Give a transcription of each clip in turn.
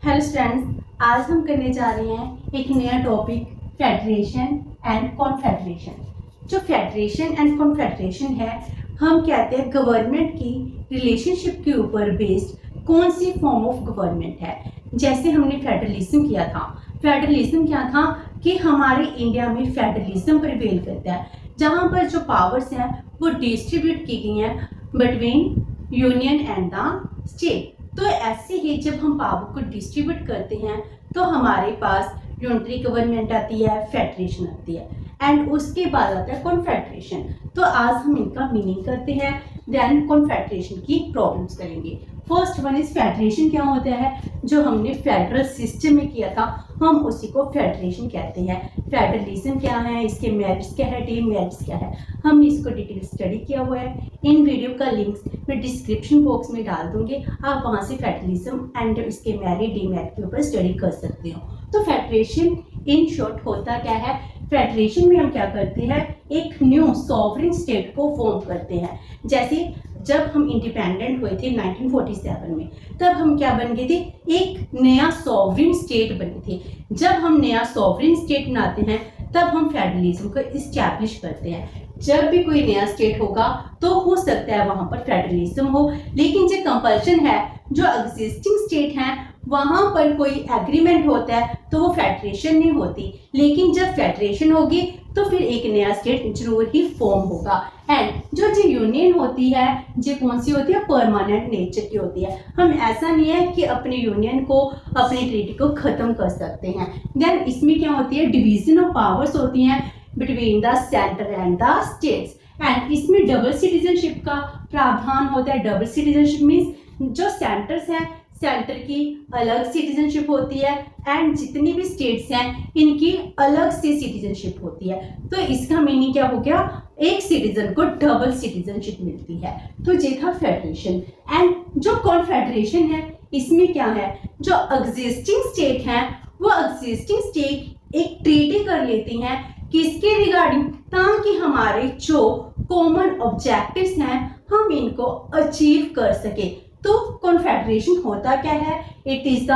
Hello students, आज हम करने जा रहे हैं एक नया टॉपिक फेडरेशन एंड कॉन्फेडरेशन। जो फेडरेशन एंड कॉन्फेडरेशन है, हम कहते हैं गवर्नमेंट की रिलेशनशिप के ऊपर बेस्ड कौन सी फॉर्म ऑफ गवर्नमेंट है। जैसे हमने फेडरलिज्म किया था। फेडरलिज्म क्या था कि हमारे इंडिया में फेडरलिज्म प्रिवेल करता है, जहाँ पर जो पावर्स हैं वो डिस्ट्रीब्यूट की गई हैं between union and the state. तो ऐसे ही जब हम पावर को डिस्ट्रीब्यूट करते हैं तो हमारे पास यूनिटरी गवर्नमेंट आती है, फेडरेशन आती है, एंड उसके बाद आता है कॉन्फेडरेशन। तो आज हम इनका मीनिंग करते हैं, देन कॉन्फेडरेशन की प्रॉब्लम्स करेंगे। First one is federation. क्या होता है? जो हमने फेडरल सिस्टम में किया था हम उसी को फेडरेशन कहते हैं। फेडरलिज्म क्या है, इसके मेरिट्स क्या है, डीमेरिट्स क्या है, हमने इसको डिटेल स्टडी किया हुआ है। इन वीडियो का लिंक्स मैं डिस्क्रिप्शन बॉक्स में डाल दूंगी, आप वहां से फेडरलिज्म एंड इसके मेरिट डीमेरिट के ऊपर स्टडी कर सकते हो। तो फेडरेशन इन शॉर्ट होता क्या है? फेडरेशन में हम क्या करते हैं, एक न्यू सॉवरेन स्टेट को फॉर्म करते हैं। जैसे जब हम इंडिपेंडेंट हुए थे 1947 में, तब हम क्या बन गए थे, एक नया सॉवरेन स्टेट बने थे। जब हम नया सॉवरेन स्टेट बनाते हैं तब हम फेडरलिज्म को इस्टेब्लिश करते हैं। जब भी कोई नया स्टेट होगा तो हो सकता है वहां पर फेडरलिज्म हो, लेकिन जो कंपल्शन है, जो एग्जिस्टिंग स्टेट है वहां पर कोई एग्रीमेंट होता है तो वो फेडरेशन नहीं होती। लेकिन जब फेडरेशन होगी तो फिर एक नया स्टेट जरूर ही फॉर्म होगा। एंड जो यूनियन होती है, जो कौन सी होती है, परमानेंट नेचर की होती है। हम ऐसा नहीं है कि अपने यूनियन को, अपनी ट्रीटी को खत्म कर सकते हैं। देन इसमें क्या होती है, डिवीजन ऑफ पावर्स होती हैं between the centre and the states. And इसमें डबल सिटीजनशिप का प्रावधान होता है। डबल सिटीजनशिप मीन्स जो सेंटर्स हैं, सेंटर की अलग सिटीजनशिप होती है एंड जितनी भी स्टेट्स हैं इनकी अलग से सिटीजनशिप होती है। तो इसका मीनिंग क्या हो गया, एक सिटीजन को डबल सिटीजनशिप मिलती है। तो ये था फेडरेशन। एंड जो कॉन्फेडरेशन है, इसमें क्या है, जो एग्जिस्टिंग स्टेट हैं वो एग्जिस्टिंग स्टेट एक ट्रीटी कर लेती हैं किसके रिगार्डिंग, ताकि हमारे जो कॉमन ऑब्जेक्टिव्स हैं हम इनको अचीव कर सके। तो कॉन्फेडरेशन होता क्या है, it is the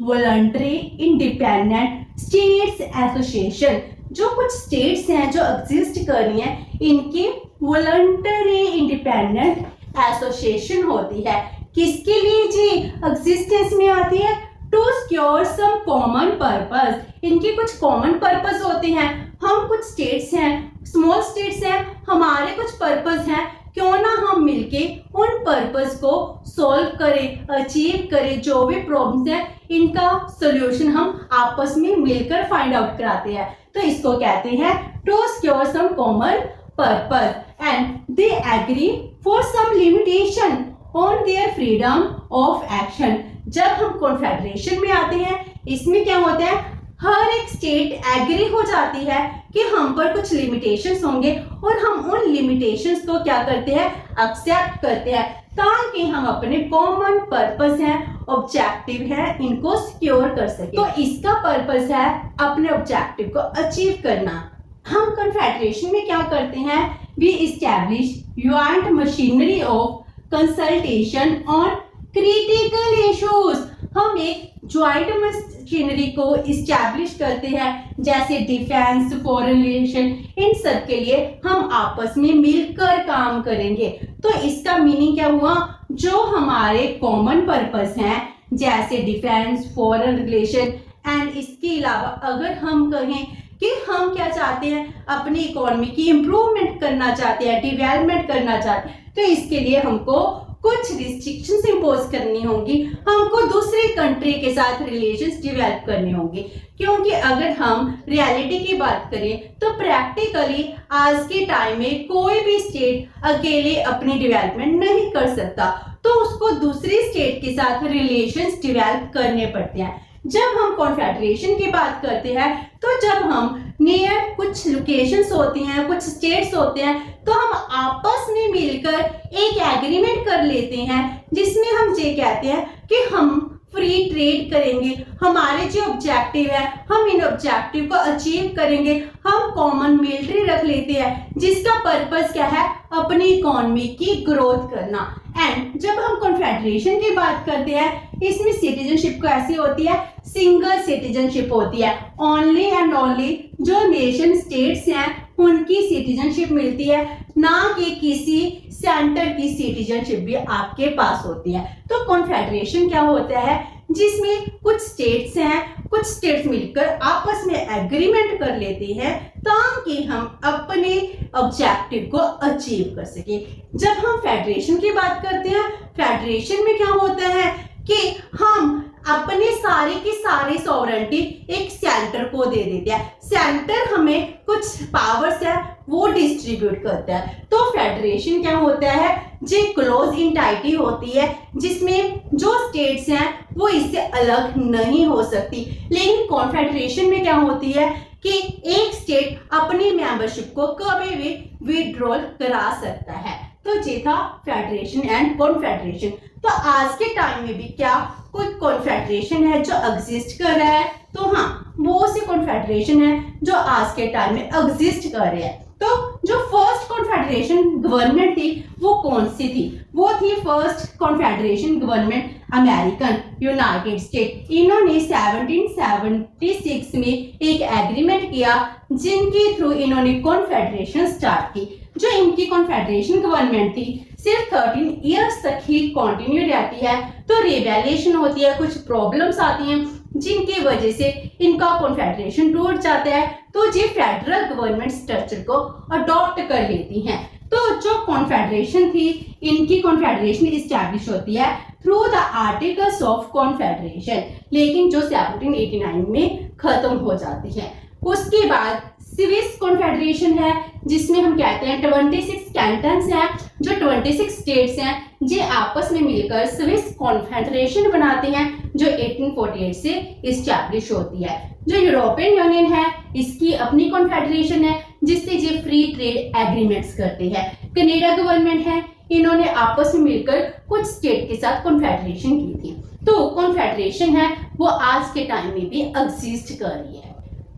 voluntary independent states association. जो कुछ स्टेट्स हैं जो एग्जिस्ट कर रही हैं इनकी वॉलंटरी इंडिपेंडेंट एसोसिएशन होती है। किसके लिए जी एग्जिस्टेंस में आती है, to secure some common purpose. इनके कुछ कॉमन पर्पस होते हैं। हम कुछ स्टेट्स हैं, स्मॉल स्टेट्स हैं, हमारे कुछ पर्पस हैं, क्यों ना हम मिलके उन पर्पस को सॉल्व करें, अचीव करें। जो भी प्रॉब्लम्स हैं इनका सॉल्यूशन हम आपस में मिलकर फाइंड आउट कराते हैं। तो इसको कहते हैं to secure some common purpose and they agree for some limitation on their freedom of action. जब हम कॉन्फेडरेशन में आते हैं इसमें क्या होता है, हर एक स्टेट एग्री हो जाती है कि हम पर कुछ लिमिटेशंस होंगे और हम उन लिमिटेशंस को क्या करते हैं, एक्सेप्ट करते हैं, ताकि हम अपने कॉमन पर्पस हैं, ऑब्जेक्टिव है, इनको सिक्योर कर सके। तो इसका पर्पस है अपने ऑब्जेक्टिव को अचीव करना। हम कॉन्फेडरेशन में क्या करते हैं, we establish joint machinery of consultation on critical issues. हम एक ज्वाइंट मशीनरी को इस्टेब्लिश करते हैं, जैसे डिफेंस, फॉरेन रिलेशन, इन सब के लिए हम आपस में मिलकर काम करेंगे। तो इसका मीनिंग क्या हुआ, जो हमारे कॉमन पर्पस हैं जैसे डिफेंस, फॉरेन रिलेशन, एंड इसके अलावा अगर हम कहें कि हम क्या चाहते हैं, अपनी इकोनॉमी की इंप्रूवमेंट करना चाहते हैं, डेवलपमेंट करना चाहते हैं, तो इसके लिए हमको कुछ रिस्ट्रिक्शंस इंपोज करनी होंगी, हमको दूसरे कंट्री के साथ रिलेशंस डेवलप करने होंगे। क्योंकि अगर हम रियलिटी की बात करें तो प्रैक्टिकली आज के टाइम में कोई भी स्टेट अकेले अपनी डेवलपमेंट नहीं कर सकता, तो उसको दूसरी स्टेट के साथ रिलेशंस डेवलप करने पड़ते हैं। जब हम कॉन्फेडरेशन की बात करते हैं तो जब हम नियर कुछ लोकेशंस होती हैं, कुछ स्टेट्स होते हैं, तो हम आपस में मिलकर एक एग्रीमेंट कर लेते हैं जिसमें हम ये कहते हैं कि हम फ्री ट्रेड करेंगे, हमारे जो ऑब्जेक्टिव है हम इन ऑब्जेक्टिव को अचीव करेंगे। हम कॉमन मिलिट्री रख लेते हैं जिसका पर्पस क्या है, अपनी इकोनॉमी की ग्रोथ करना। एंड जब हम कॉन्फेडरेशन की बात करते हैं, इसमें सिटीजनशिप कैसी होती है, सिंगल सिटीजनशिप होती है। ओनली एंड ओनली जो नेशन स्टेट्स हैं उनकी सिटीजनशिप मिलती है, ना कि किसी सेंटर की सिटीजनशिप भी आपके पास होती है। तो कॉन्फेडरेशन क्या होता है, जिसमें कुछ स्टेट्स हैं, कुछ स्टेट्स मिलकर आपस में एग्रीमेंट कर लेती हैं ताकि हम अपने ऑब्जेक्टिव को अचीव कर सके। जब हम फेडरेशन की बात करते हैं, फेडरेशन में क्या होता है कि हम अपने सारे की सारी सॉवरेंटी एक सेंटर को दे देते हैं, सेंटर हमें कुछ पावर्स है वो डिस्ट्रीब्यूट करता है। तो फेडरेशन क्या होता है, जो क्लोज इंटाइटी होती है जिसमें जो स्टेट्स हैं वो इससे अलग नहीं हो सकती। लेकिन कॉन्फेडरेशन में क्या होती है कि एक स्टेट अपनी मेंबरशिप को कभी भी विड्रॉल करा सकता है। तो ये था फेडरेशन एंड कॉन्फेडरेशन। तो आज के टाइम में भी क्या कोई कॉन्फेडरेशन है जो एग्जिस्ट कर रहा है, तो हाँ वो से कॉन्फेडरेशन है जो आज के टाइम में एग्जिस्ट कर रहे हैं। तो जो फर्स्ट कॉन्फेडरेशन गवर्नमेंट थी वो कौन सी थी, वो थी first confederation government American United state. इन्होंने 1776 में एक एग्रीमेंट किया जिनके थ्रू इन्होंने कॉन्फेडरेशन स्टार्ट की। जो इनकी कॉन्फेडरेशन गवर्नमेंट थी सिर्फ 13 इयर्स तक ही कंटिन्यू रहती है। तो रिबेलिएशन होती है, कुछ प्रॉब्लम्स आती हैं जिनकी वजह से इनका कॉन्फेडरेशन टूट जाता है। तो ये फेडरल गवर्नमेंट स्ट्रक्चर को अडॉप्ट कर लेती हैं। तो जो कॉन्फेडरेशन थी, इनकी कॉन्फेडरेशन इस्टेब्लिश होती है through the articles of confederation, लेकिन जो 1789 में खत्म हो जाती है। उसके बाद स्विस कॉन्फेडरेशन है जिसमें हम कहते हैं 26 कैंटन्स हैं, जो 26 स्टेट्स हैं ये आपस में मिलकर स्विस कॉन्फेडरेशन बनाते हैं, जो 1848 से इस्टेब्लिश होती है। जो यूरोपियन यूनियन है इसकी अपनी कॉन्फेडरेशन है जिससे ये फ्री ट्रेड एग्रीमेंट्स करते हैं। कनाडा गवर्नमेंट है, इन्होंने आपस में मिलकर कुछ स्टेट के साथ कॉन्फेडरेशन की थी। तो कॉन्फेडरेशन है वो आज के टाइम में भी एग्जिस्ट कर रही है।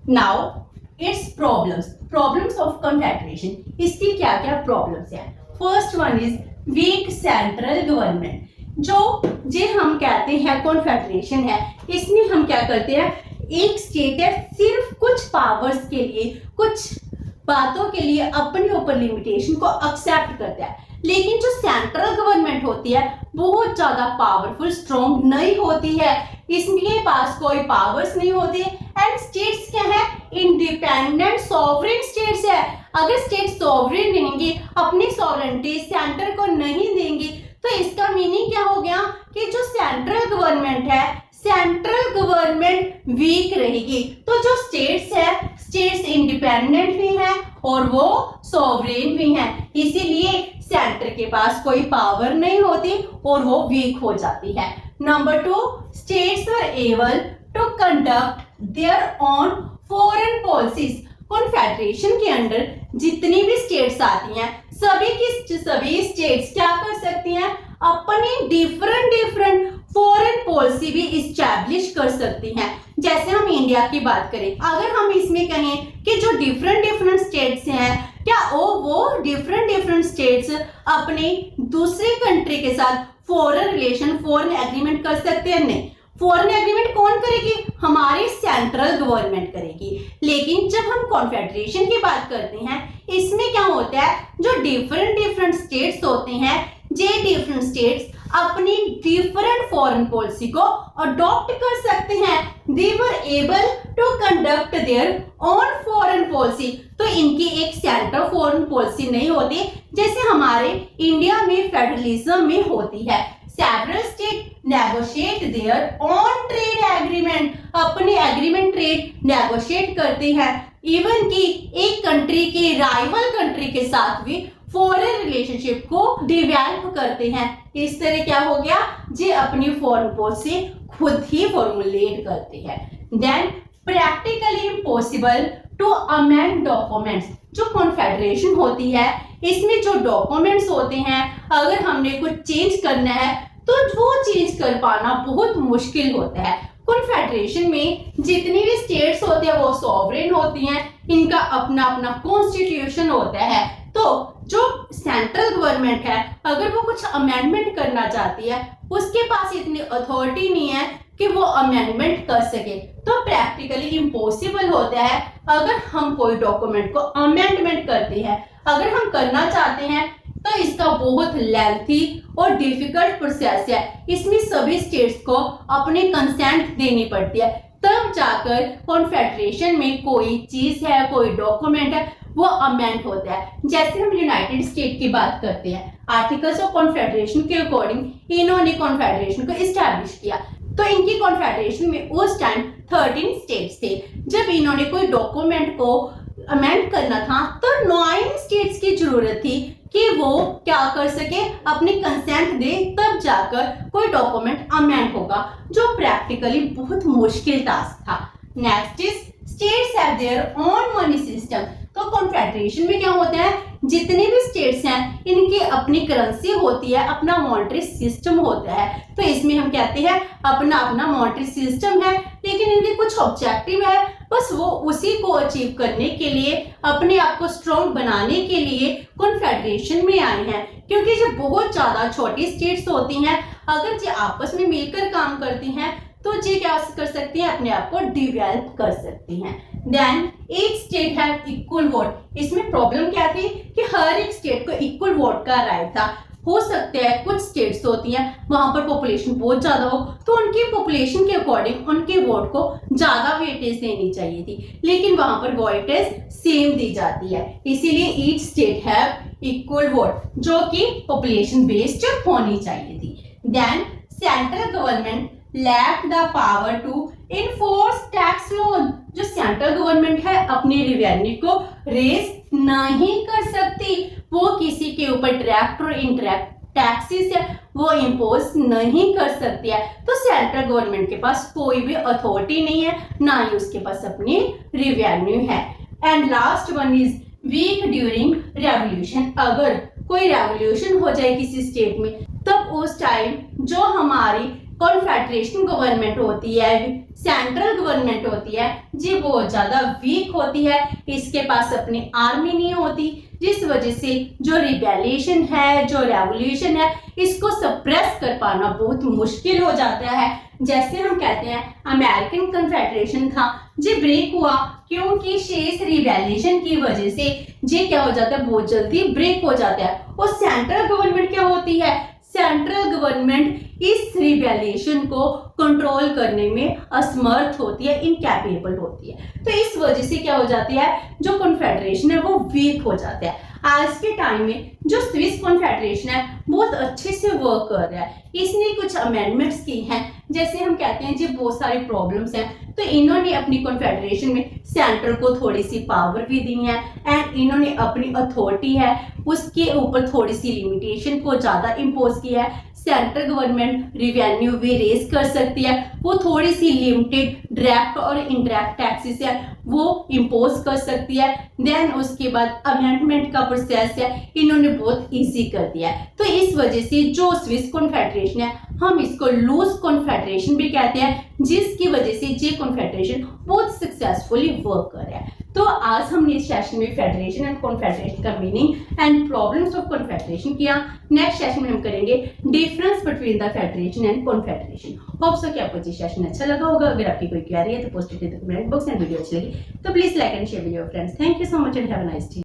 Now it's problems of confederation, इसकी क्या क्या प्रॉब्लम्स हैं। First one is weak central government. जो जे हम कहते हैं कॉन्फेडरेशन है, इसमें हम क्या करते हैं, एक स्टेट है सिर्फ कुछ पावर्स के लिए, कुछ बातों के लिए अपने ऊपर लिमिटेशन को एक्सेप्ट करता है। लेकिन जो सेंट्रल गवर्नमेंट होती है बहुत ज्यादा पावरफुल स्ट्रॉन्ग नहीं होती है, इसके पास कोई पावर्स नहीं होती। एंड स्टेट्स क्या है, इंडिपेंडेंट सॉवरेन स्टेट्स है। अगर स्टेट सॉवरेन रहेंगे, अपनी सॉवरेनिटी सेंटर को नहीं देंगी, तो इसका मीनिंग क्या हो गया कि जो सेंट्रल गवर्नमेंट है, सेंट्रल गवर्नमेंट वीक रहेगी। तो जो स्टेट्स है, स्टेट्स इंडिपेंडेंट भी हैं और वो सॉवरेन भी हैं, इसीलिए सेंटर के पास कोई पावर नहीं होती और वो वीक हो जाती है। Number 2, states were able to conduct their own foreign policies. Confederation के अंडर जितनी भी स्टेट्स आती हैं, सभी स्टेट्स क्या कर सकती हैं, अपनी डिफरेंट फॉरेन पॉलिसी भी इस्टेब्लिश कर सकती हैं। जैसे हम इंडिया की बात करें, अगर हम इसमें कहें कि जो डिफरेंट स्टेट्स हैं, क्या वो डिफरेंट स्टेट्स अपने दूसरे कंट्री के साथ फॉरेन एग्रीमेंट कर सकते हैं? नहीं। फॉरेन एग्रीमेंट कौन करेगी, हमारी सेंट्रल गवर्नमेंट करेगी। लेकिन जब हम कॉन्फेडरेशन की बात करते हैं, इसमें क्या होता है, जो डिफरेंट स्टेट्स होते हैं, ये डिफरेंट स्टेट्स अपनी डिफरेंट फॉरेन पॉलिसी को अडॉप्ट कर सकते हैं। They were able to conduct their own foreign policy. तो इनकी एक सेंटर फॉरेन पॉलिसी नहीं होती जैसे हमारे इंडिया में फेडरलिज्म में होती है। Several state negotiate their own trade agreement, अपने एग्रीमेंट ट्रेड नेगोशिएट करते हैं। इवन कि एक कंट्री के राइवल कंट्री के साथ भी फॉरेन रिलेशनशिप को डेवलप करते हैं। इस तरह क्या हो गया, जे अपनी फॉरेन पॉलिसी खुद ही फॉर्मुलेट करते हैं। Then practically impossible to amend documents. जो कॉन्फेडरेशन होती है, इसमें जो डॉक्यूमेंट्स होते हैं, अगर हमने कुछ चेंज करना है तो वो चेंज कर पाना बहुत मुश्किल होता है। कॉन्फेडरेशन में जितनी भी स्टेट्स होती है वो सॉवरेन होती हैं, इनका अपना कॉन्स्टिट्यूशन होता है। तो जो सेंट्रल गवर्नमेंट है अगर वो कुछ अमेंडमेंट करना चाहती है उसके पास इतनी अथॉरिटी नहीं है कि वो अमेंडमेंट कर सके। तो प्रैक्टिकली इम्पॉसिबल होता है अगर हम कोई डॉक्यूमेंट को अमेंडमेंट करते हैं। अगर हम करना चाहते हैं तो इसका बहुत लेंथी और डिफिकल्ट प्रोसेस है। इसमें सभी स्टेट्स को अपनी कंसेंट देनी पड़ती है, तब जाकर कॉन्फेडरेशन में कोई चीज है, कोई डॉक्यूमेंट है, वो अमेंड होता है। जैसे हम यूनाइटेड स्टेट की बात करते हैं, आर्टिकल्स ऑफ कॉन्फेडरेशन के अकॉर्डिंग इन्होंने कॉन्फेडरेशन को इस्टेब्लिश किया। तो इनकी कॉन्फेडरेशन में उस टाइम 13 स्टेट्स थे। जब इन्होंने कोई डॉक्यूमेंट को अमेंड करना था तो 9 स्टेट्स की जरूरत थी कि वो क्या कर सके, अपनी कंसेंट दे, तब जाकर कोई डॉक्यूमेंट अमेंड होगा, जो प्रैक्टिकली बहुत मुश्किल टास्क था। Next is states have their own money system. तो कॉन्फेडरेशन में क्या होता है, जितने भी स्टेट्स हैं इनकी अपनी करेंसी होती है, अपना मॉनेटरी सिस्टम होता है। तो इसमें हम कहते हैं अपना अपना मॉनेटरी सिस्टम है, लेकिन इनके कुछ ऑब्जेक्टिव है, बस वो उसी को अचीव करने के लिए, अपने आप को स्ट्रॉन्ग बनाने के लिए कॉन्फेडरेशन में आए हैं। क्योंकि जब बहुत ज्यादा छोटी स्टेट्स होती हैं, अगर ये आपस में मिलकर काम करती हैं तो ये क्या कर सकती हैं, अपने आप को डेवलप कर सकती हैं। Then each state have equal vote. इसमें प्रॉब्लम क्या थी कि हर एक स्टेट को इक्वल वोट का राइट था। हो सकता है कुछ स्टेट्स होती हैं वहां पर पॉपुलेशन बहुत ज्यादा हो, तो उनकी पॉपुलेशन के अकॉर्डिंग उनके वोट को ज्यादा वेटेज देनी चाहिए थी, लेकिन वहां पर वेटेज सेम दी जाती है। इसीलिए each state have equal vote, जो कि पॉपुलेशन बेस्ड होनी चाहिए थी। Then central government lack the power to enforce tax loan. जो सेंट्रल गवर्नमेंट है अपनी रेवेन्यू को रेज नहीं कर सकती, वो किसी के ऊपर डायरेक्ट और इनडायरेक्ट टैक्सेस है वो इम्पोज नहीं कर सकती है। तो सेंट्रल गवर्नमेंट के पास कोई भी अथॉरिटी नहीं है, ना ही उसके पास अपनी रेवेन्यू है। And last one is weak during revolution. अगर कोई रेवोल्यूशन हो जाए किसी स्टेट में, तब उस टाइम जो हमारी कॉन्फेडरेशन गवर्नमेंट होती है, सेंट्रल गवर्नमेंट होती है, जी बहुत ज्यादा वीक होती है, इसके पास अपनी आर्मी नहीं होती, जिस वजह से जो रिबेलिएशन है, जो रेवोल्यूशन है, इसको सप्रेस कर पाना बहुत मुश्किल हो जाता है। जैसे हम कहते हैं अमेरिकन कन्फेडरेशन था, जी ब्रेक हुआ क्योंकि शेष रिबेलिएशन की वजह से जी क्या हो जाता है, बहुत जल्दी ब्रेक हो जाता है। और सेंट्रल गवर्नमेंट क्या होती है, सेंट्रल गवर्नमेंट इस रिबेलिएशन को कंट्रोल करने में असमर्थ होती है, इनकैपेबल होती है। तो इस वजह से क्या हो जाती है, जो कॉन्फेडरेशन है वो वीक हो जाता है। आज के टाइम में जो स्विस कॉन्फेडरेशन है बहुत अच्छे से वर्क कर रहा है। इसने कुछ अमेंडमेंट्स की हैं, जैसे हम कहते हैं जी बहुत सारी प्रॉब्लम्स हैं, तो इन्होंने अपनी कॉन्फेडरेशन में सेंट्रल को थोड़ी सी पावर भी दी है, एंड इन्होंने अपनी अथॉरिटी है उसके ऊपर थोड़ी सी लिमिटेशन को ज्यादा इम्पोज किया है। सेंट्रल गवर्नमेंट रिवेन्यू भी रेज कर सकती है, वो थोड़ी सी लिमिटेड डायरेक्ट और इनडायरेक्ट टैक्सेस है वो इम्पोज कर सकती है। देन उसके बाद अमेंडमेंट का प्रोसेस है इन्होंने बहुत इजी कर दिया है। तो इस वजह से जो स्विस कॉन्फेडरेशन है हम इसको लूज कॉन्फेडरेशन भी कहते हैं, जिसकी वजह से ये कॉन्फेडरेशन बहुत सक्सेसफुली वर्क कर रहा है। तो आज हमने इस सेशन में फेडरेशन एंड कॉन्फेडरेशन का meaning and problems of confederation किया। नेक्स्ट सेशन में हम करेंगे difference between the federation and confederation. Hope so कि आपको ये सेशन अच्छा लगा होगा। अगर आपकी कोई क्वेरी है तो post it in the comment box, and video अच्छी लगी तो please like and share with your friends. Thank you so much and have a nice day.